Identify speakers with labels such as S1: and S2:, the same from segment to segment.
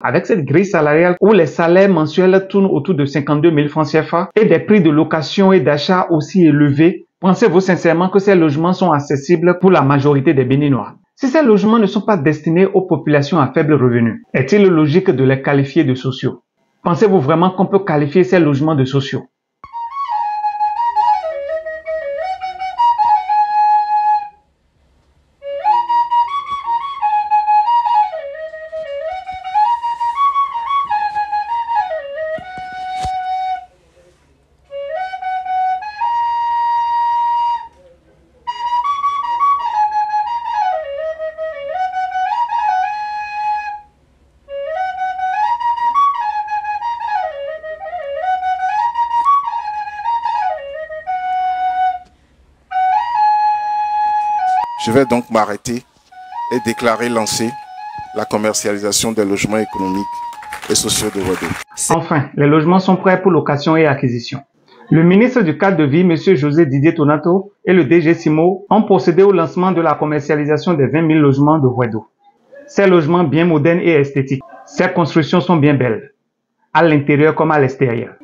S1: Avec cette grille salariale où les salaires mensuels tournent autour de 52 000 francs CFA et des prix de location et d'achat aussi élevés, pensez-vous sincèrement que ces logements sont accessibles pour la majorité des Béninois? Si ces logements ne sont pas destinés aux populations à faible revenu, est-il logique de les qualifier de sociaux? Pensez-vous vraiment qu'on peut qualifier ces logements de sociaux?
S2: Je vais donc m'arrêter et déclarer lancer la commercialisation des logements économiques et sociaux de Ouedo.
S1: Enfin, les logements sont prêts pour location et acquisition. Le ministre du cadre de vie, M. José Didier Tonato, et le DG Simo ont procédé au lancement de la commercialisation des 20 000 logements de Ouedo. Ces logements bien modernes et esthétiques, ces constructions sont bien belles, à l'intérieur comme à l'extérieur.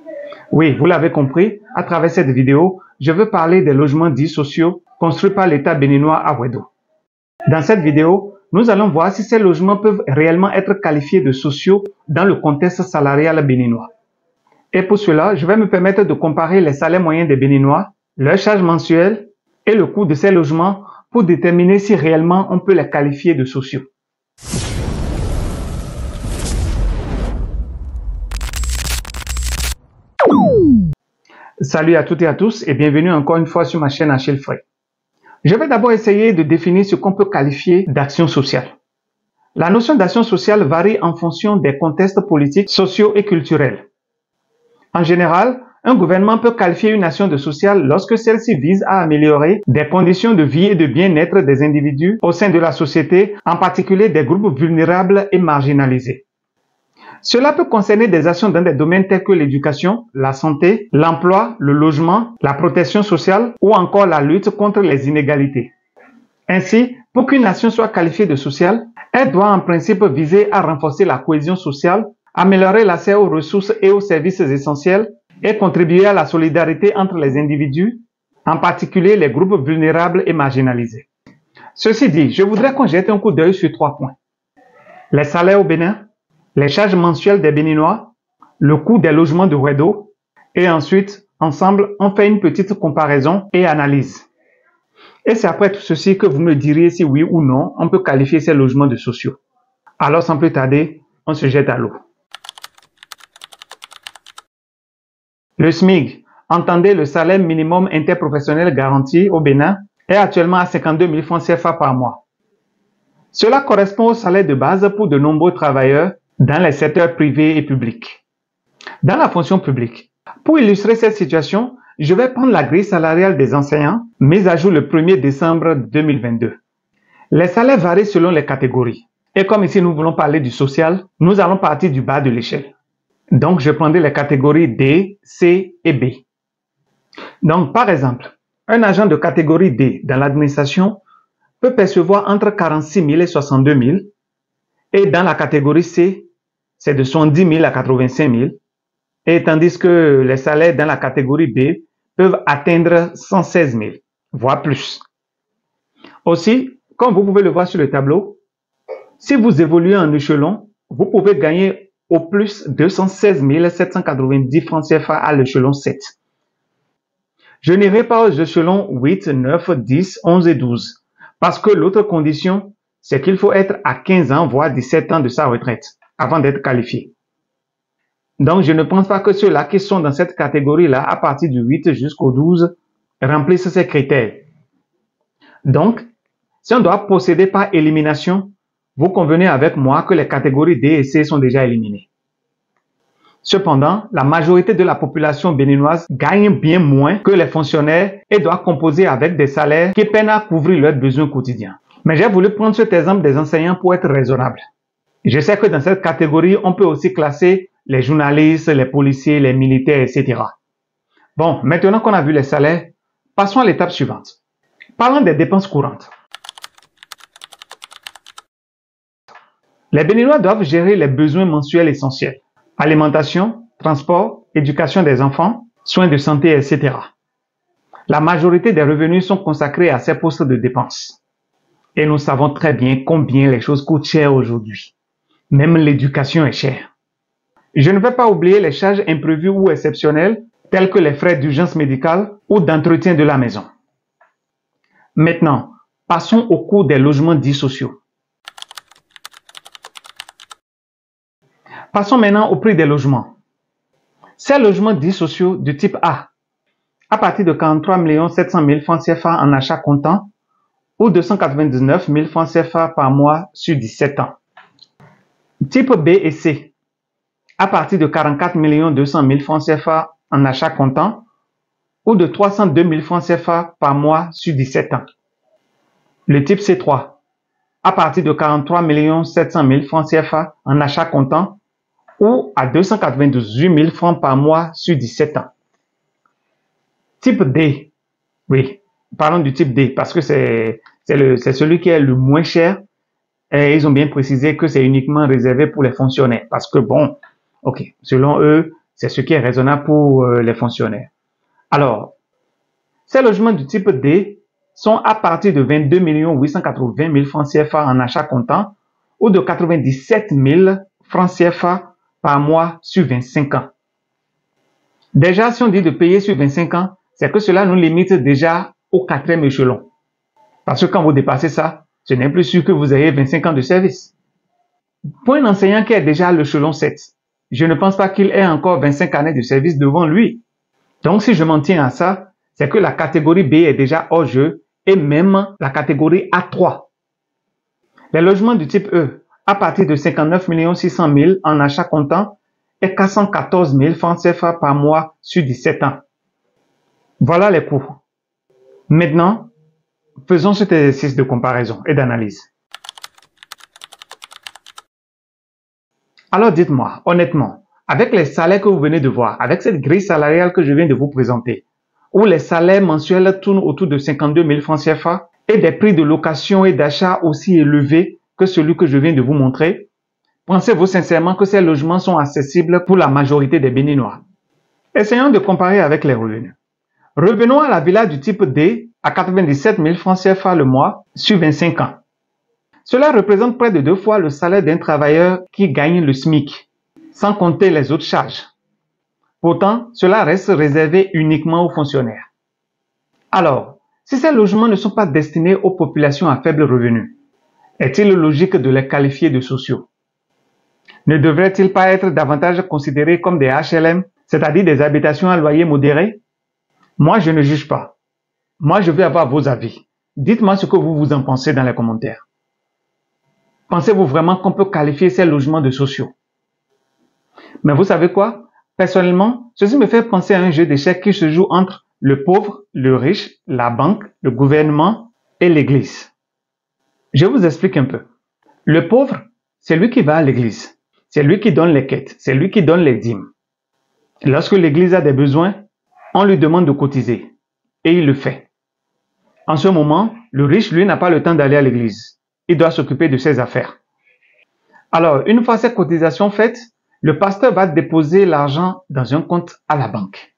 S1: Oui, vous l'avez compris, à travers cette vidéo, je veux parler des logements dits sociaux construits par l'État béninois à Ouedo. Dans cette vidéo, nous allons voir si ces logements peuvent réellement être qualifiés de sociaux dans le contexte salarial béninois. Et pour cela, je vais me permettre de comparer les salaires moyens des Béninois, leurs charges mensuelles et le coût de ces logements pour déterminer si réellement on peut les qualifier de sociaux. Salut à toutes et à tous et bienvenue encore une fois sur ma chaîne Achille Frey. Je vais d'abord essayer de définir ce qu'on peut qualifier d'action sociale. La notion d'action sociale varie en fonction des contextes politiques, sociaux et culturels. En général, un gouvernement peut qualifier une action de sociale lorsque celle-ci vise à améliorer des conditions de vie et de bien-être des individus au sein de la société, en particulier des groupes vulnérables et marginalisés. Cela peut concerner des actions dans des domaines tels que l'éducation, la santé, l'emploi, le logement, la protection sociale ou encore la lutte contre les inégalités. Ainsi, pour qu'une action soit qualifiée de sociale, elle doit en principe viser à renforcer la cohésion sociale, améliorer l'accès aux ressources et aux services essentiels et contribuer à la solidarité entre les individus, en particulier les groupes vulnérables et marginalisés. Ceci dit, je voudrais qu'on jette un coup d'œil sur 3 points. Les salaires au Bénin, les charges mensuelles des Béninois, le coût des logements de Ouedo, et ensuite, ensemble, on fait une petite comparaison et analyse. Et c'est après tout ceci que vous me diriez si oui ou non, on peut qualifier ces logements de sociaux. Alors sans plus tarder, on se jette à l'eau. Le SMIG, entendez le salaire minimum interprofessionnel garanti au Bénin, est actuellement à 52 000 francs CFA par mois. Cela correspond au salaire de base pour de nombreux travailleurs dans les secteurs privés et publics. Dans la fonction publique, pour illustrer cette situation, je vais prendre la grille salariale des enseignants, mise à jour le 1er décembre 2022. Les salaires varient selon les catégories. Et comme ici nous voulons parler du social, nous allons partir du bas de l'échelle. Donc je prendrai les catégories D, C et B. Donc par exemple, un agent de catégorie D dans l'administration peut percevoir entre 46 000 et 62 000. Et dans la catégorie C, c'est de 70 000 à 85 000. Et tandis que les salaires dans la catégorie B peuvent atteindre 116 000, voire plus. Aussi, comme vous pouvez le voir sur le tableau, si vous évoluez en échelon, vous pouvez gagner au plus 216 790 francs CFA à l'échelon 7. Je n'irai pas aux échelons 8, 9, 10, 11 et 12, parce que l'autre condition, c'est qu'il faut être à 15 ans, voire 17 ans de sa retraite, avant d'être qualifié. Donc, je ne pense pas que ceux-là qui sont dans cette catégorie-là, à partir du 8 jusqu'au 12, remplissent ces critères. Donc, si on doit procéder par élimination, vous convenez avec moi que les catégories D et C sont déjà éliminées. Cependant, la majorité de la population béninoise gagne bien moins que les fonctionnaires et doit composer avec des salaires qui peinent à couvrir leurs besoins quotidiens. Mais j'ai voulu prendre cet exemple des enseignants pour être raisonnable. Je sais que dans cette catégorie, on peut aussi classer les journalistes, les policiers, les militaires, etc. Bon, maintenant qu'on a vu les salaires, passons à l'étape suivante. Parlons des dépenses courantes. Les Béninois doivent gérer les besoins mensuels essentiels. Alimentation, transport, éducation des enfants, soins de santé, etc. La majorité des revenus sont consacrés à ces postes de dépenses. Et nous savons très bien combien les choses coûtent cher aujourd'hui. Même l'éducation est chère. Je ne vais pas oublier les charges imprévues ou exceptionnelles, telles que les frais d'urgence médicale ou d'entretien de la maison. Maintenant, passons au coût des logements dits sociaux. Passons maintenant au prix des logements. Ces logements dits sociaux du type A, à partir de 43 700 000 francs CFA en achat comptant ou 299 000 francs CFA par mois sur 17 ans. Type B et C, à partir de 44 200 000 francs CFA en achat comptant ou de 302 000 francs CFA par mois sur 17 ans. Le type C3, à partir de 43 700 000 francs CFA en achat comptant ou à 298 000 francs par mois sur 17 ans. Type D, oui, parlons du type D parce que c'est celui qui est le moins cher et ils ont bien précisé que c'est uniquement réservé pour les fonctionnaires parce que bon, ok, selon eux, c'est ce qui est raisonnable pour les fonctionnaires. Alors, ces logements du type D sont à partir de 22 880 000 francs CFA en achat comptant ou de 97 000 francs CFA par mois sur 25 ans. Déjà, si on dit de payer sur 25 ans, c'est que cela nous limite déjà au 4e échelon. Parce que quand vous dépassez ça, ce n'est plus sûr que vous ayez 25 ans de service. Pour un enseignant qui est déjà à l'échelon 7, je ne pense pas qu'il ait encore 25 années de service devant lui. Donc, si je m'en tiens à ça, c'est que la catégorie B est déjà hors jeu et même la catégorie A3. Les logements du type E, à partir de 59 600 000 en achat comptant et 414 000 francs CFA par mois sur 17 ans. Voilà les coûts. Maintenant, faisons cet exercice de comparaison et d'analyse. Alors dites-moi, honnêtement, avec les salaires que vous venez de voir, avec cette grille salariale que je viens de vous présenter, où les salaires mensuels tournent autour de 52 000 francs CFA et des prix de location et d'achat aussi élevés que celui que je viens de vous montrer, pensez-vous sincèrement que ces logements sont accessibles pour la majorité des Béninois? Essayons de comparer avec les revenus. Revenons à la villa du type D à 97 000 francs CFA le mois sur 25 ans. Cela représente près de 2 fois le salaire d'un travailleur qui gagne le SMIC, sans compter les autres charges. Pourtant, cela reste réservé uniquement aux fonctionnaires. Alors, si ces logements ne sont pas destinés aux populations à faible revenu, est-il logique de les qualifier de sociaux? Ne devraient-ils pas être davantage considérés comme des HLM, c'est-à-dire des habitations à loyer modéré? Moi, je ne juge pas. Moi, je veux avoir vos avis. Dites-moi ce que vous en pensez dans les commentaires. Pensez-vous vraiment qu'on peut qualifier ces logements de sociaux? Mais vous savez quoi? Personnellement, ceci me fait penser à un jeu d'échecs qui se joue entre le pauvre, le riche, la banque, le gouvernement et l'église. Je vous explique un peu. Le pauvre, c'est lui qui va à l'église. C'est lui qui donne les quêtes. C'est lui qui donne les dîmes. Lorsque l'église a des besoins, on lui demande de cotiser. Et il le fait. En ce moment, le riche, lui, n'a pas le temps d'aller à l'église. Il doit s'occuper de ses affaires. Alors, une fois ces cotisations faites, le pasteur va déposer l'argent dans un compte à la banque.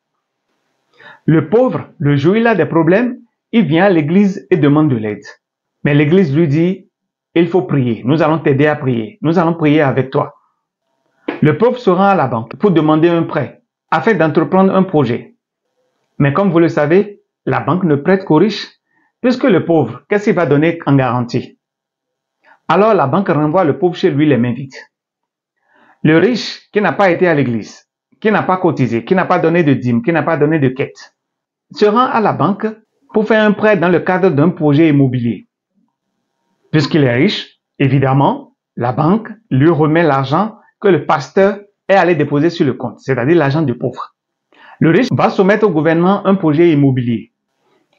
S1: Le pauvre, le jour où il a des problèmes, il vient à l'église et demande de l'aide. Mais l'église lui dit, il faut prier, nous allons t'aider à prier, nous allons prier avec toi. Le pauvre se rend à la banque pour demander un prêt, afin d'entreprendre un projet. Mais comme vous le savez, la banque ne prête qu'aux riches, puisque le pauvre, qu'est-ce qu'il va donner en garantie? Alors la banque renvoie le pauvre chez lui les mains vides. Le riche, qui n'a pas été à l'église, qui n'a pas cotisé, qui n'a pas donné de dîme, qui n'a pas donné de quête, se rend à la banque pour faire un prêt dans le cadre d'un projet immobilier. Puisqu'il est riche, évidemment, la banque lui remet l'argent que le pasteur est allé déposer sur le compte, c'est-à-dire l'argent du pauvre. Le riche va soumettre au gouvernement un projet immobilier.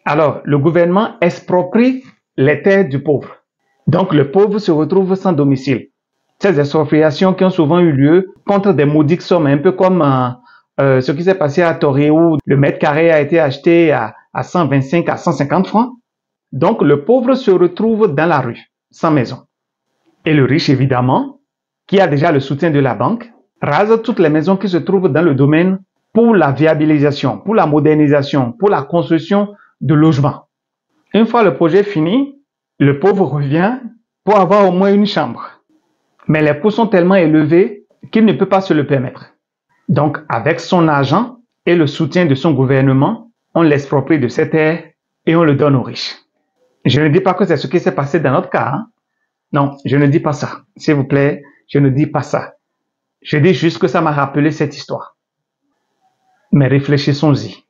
S1: Alors, le gouvernement exproprie les terres du pauvre. Donc, le pauvre se retrouve sans domicile. Ces expropriations qui ont souvent eu lieu contre des maudites sommes, un peu comme ce qui s'est passé à Toré où le mètre carré a été acheté à 125 à 150 francs. Donc, le pauvre se retrouve dans la rue, sans maison. Et le riche, évidemment, qui a déjà le soutien de la banque, rase toutes les maisons qui se trouvent dans le domaine pour la viabilisation, pour la modernisation, pour la construction de logements. Une fois le projet fini, le pauvre revient pour avoir au moins une chambre. Mais les coûts sont tellement élevés qu'il ne peut pas se le permettre. Donc, avec son argent et le soutien de son gouvernement, on l'exproprie de ses terres et on le donne aux riches. Je ne dis pas que c'est ce qui s'est passé dans notre cas. Hein? Non, je ne dis pas ça. S'il vous plaît, je ne dis pas ça. Je dis juste que ça m'a rappelé cette histoire. Mais réfléchissons-y.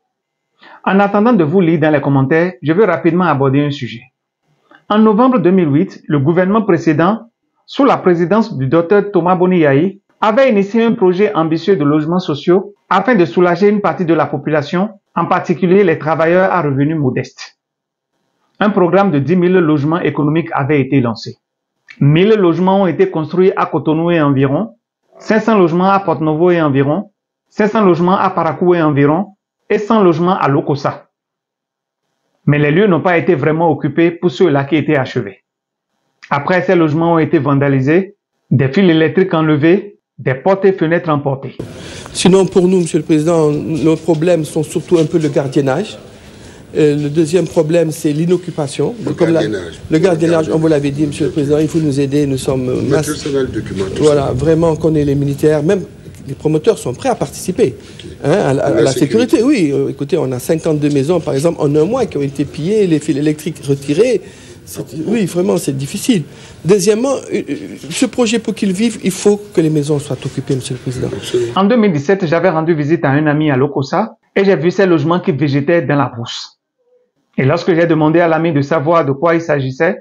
S1: En attendant de vous lire dans les commentaires, je veux rapidement aborder un sujet. En novembre 2008, le gouvernement précédent, sous la présidence du Dr Thomas Boni-Yayi, avait initié un projet ambitieux de logements sociaux afin de soulager une partie de la population, en particulier les travailleurs à revenus modestes. Un programme de 10 000 logements économiques avait été lancé. 1000 logements ont été construits à Cotonou et environ, 500 logements à Porto-Novo et environ, 500 logements à Parakou et environ, et 100 logements à Lokossa. Mais les lieux n'ont pas été vraiment occupés pour ceux-là qui étaient achevés. Après, ces logements ont été vandalisés, des fils électriques enlevés, des portes et fenêtres emportées.
S3: Sinon, pour nous, Monsieur le Président, nos problèmes sont surtout un peu le gardiennage. Le deuxième problème, c'est l'inoccupation. Le gardiennage, comme vous l'avez dit, Monsieur le Président, il faut nous aider. Nous sommes... Voilà, vraiment, on connaît les militaires, même... Les promoteurs sont prêts à participer hein, à la sécurité. Oui, écoutez, on a 52 maisons, par exemple, en un mois qui ont été pillées, les fils électriques retirés. Oui, vraiment, c'est difficile. Deuxièmement, ce projet, pour qu'il vive, il faut que les maisons soient occupées, Monsieur le Président.
S1: En 2017, j'avais rendu visite à un ami à Lokossa et j'ai vu ces logements qui végétaient dans la brousse. Et lorsque j'ai demandé à l'ami de savoir de quoi il s'agissait,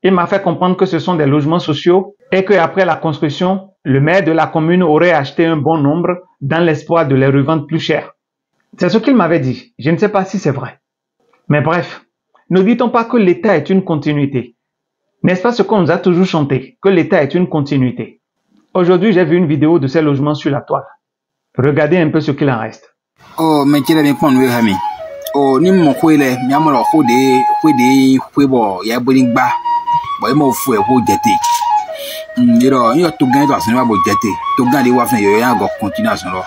S1: il m'a fait comprendre que ce sont des logements sociaux et qu'après la construction, le maire de la commune aurait acheté un bon nombre dans l'espoir de les revendre plus cher. C'est ce qu'il m'avait dit. Je ne sais pas si c'est vrai. Mais bref, ne dit-on pas que l'État est une continuité? N'est-ce pas ce qu'on nous a toujours chanté, que l'État est une continuité? Aujourd'hui, j'ai vu une vidéo de ces logements sur la toile. Regardez un peu ce qu'il en reste.
S4: Oh, mais tu l'as bien compris, ami. Oh, ni mon couille, mi amalo couille bo, ya boningba. Boy mo foué bo jete. Yo tout gain dans ce noir bo jete. Tout gain les wafne yo ya go continuer son lo.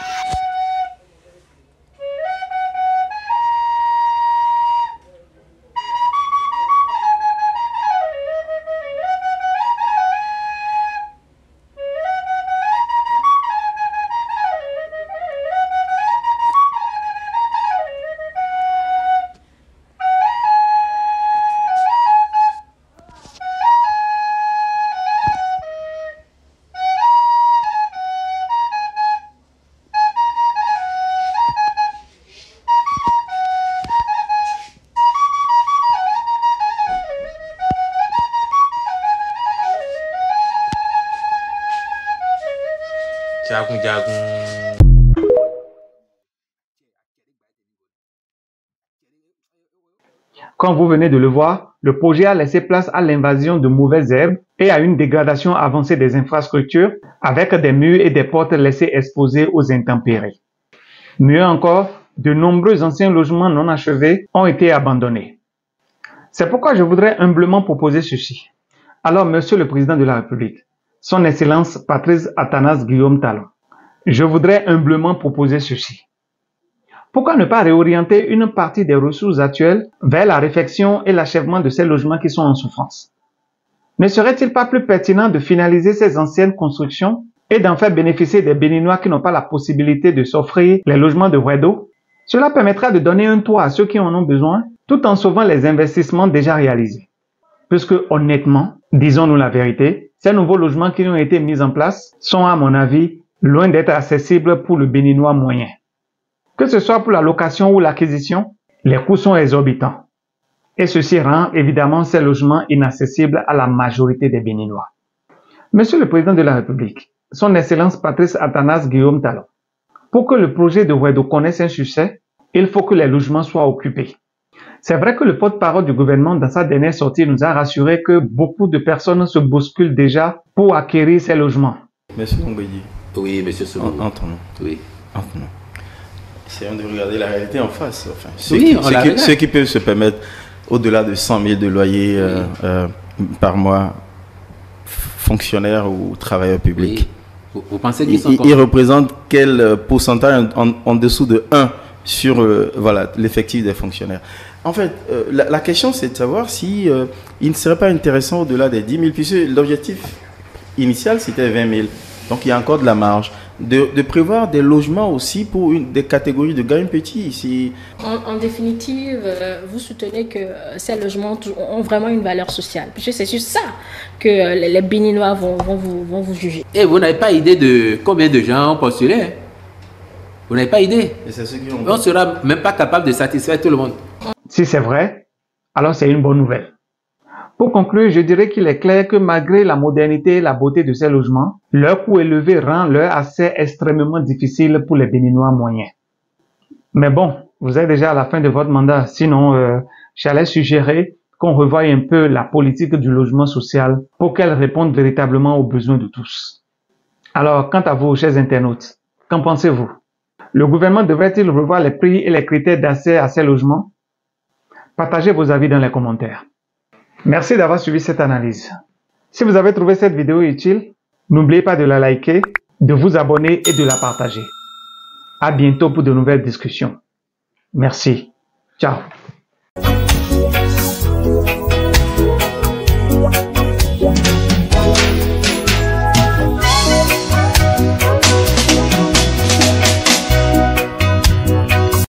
S1: Comme vous venez de le voir, le projet a laissé place à l'invasion de mauvaises herbes et à une dégradation avancée des infrastructures avec des murs et des portes laissés exposés aux intempéries. Mieux encore, de nombreux anciens logements non achevés ont été abandonnés. C'est pourquoi je voudrais humblement proposer ceci. Alors, Monsieur le Président de la République, Son Excellence Patrice Athanase Guillaume Talon, je voudrais humblement proposer ceci. Pourquoi ne pas réorienter une partie des ressources actuelles vers la réfection et l'achèvement de ces logements qui sont en souffrance? Ne serait-il pas plus pertinent de finaliser ces anciennes constructions et d'en faire bénéficier des Béninois qui n'ont pas la possibilité de s'offrir les logements de Wedo? Cela permettra de donner un toit à ceux qui en ont besoin, tout en sauvant les investissements déjà réalisés. Puisque honnêtement, disons-nous la vérité, ces nouveaux logements qui ont été mis en place sont, à mon avis, loin d'être accessibles pour le Béninois moyen. Que ce soit pour la location ou l'acquisition, les coûts sont exorbitants. Et ceci rend évidemment ces logements inaccessibles à la majorité des Béninois. Monsieur le Président de la République, Son Excellence Patrice Athanase Guillaume Talon, pour que le projet de Wedo connaisse un succès, il faut que les logements soient occupés. C'est vrai que le porte-parole du gouvernement dans sa dernière sortie nous a rassuré que beaucoup de personnes se bousculent déjà pour acquérir ces logements.
S5: Monsieur Ngbeyi.
S4: Oui, monsieur Soumou.
S5: Entre nous.
S4: Oui.
S5: Entre nous. Essayons de regarder la réalité en face. Enfin, ceux qui peuvent se permettre au-delà de 100 000 de loyer par mois fonctionnaires ou travailleurs publics.
S6: Oui. Vous pensez qu'ils sont...
S5: Ils représentent quel pourcentage en dessous de 1 sur voilà, l'effectif des fonctionnaires? En fait, la question, c'est de savoir si il ne serait pas intéressant au-delà des 10 000, puisque l'objectif initial, c'était 20 000. Donc, il y a encore de la marge. De prévoir des logements aussi pour des catégories de gains petits ici.
S7: En définitive, vous soutenez que ces logements ont vraiment une valeur sociale. Puisque c'est sur ça que les Béninois vont vous juger.
S6: Et vous n'avez pas idée de combien de gens ont postulé? Vous n'avez pas idée.
S5: Et c'est ceux qui ont...
S6: On ne sera même pas capable de satisfaire tout le monde.
S1: Si c'est vrai, alors c'est une bonne nouvelle. Pour conclure, je dirais qu'il est clair que malgré la modernité et la beauté de ces logements, leur coût élevé rend leur accès extrêmement difficile pour les Béninois moyens. Mais bon, vous êtes déjà à la fin de votre mandat, sinon j'allais suggérer qu'on revoie un peu la politique du logement social pour qu'elle réponde véritablement aux besoins de tous. Alors, quant à vous, chers internautes, qu'en pensez-vous? Le gouvernement devrait-il revoir les prix et les critères d'accès à ces logements? Partagez vos avis dans les commentaires. Merci d'avoir suivi cette analyse. Si vous avez trouvé cette vidéo utile, n'oubliez pas de la liker, de vous abonner et de la partager. À bientôt pour de nouvelles discussions. Merci. Ciao.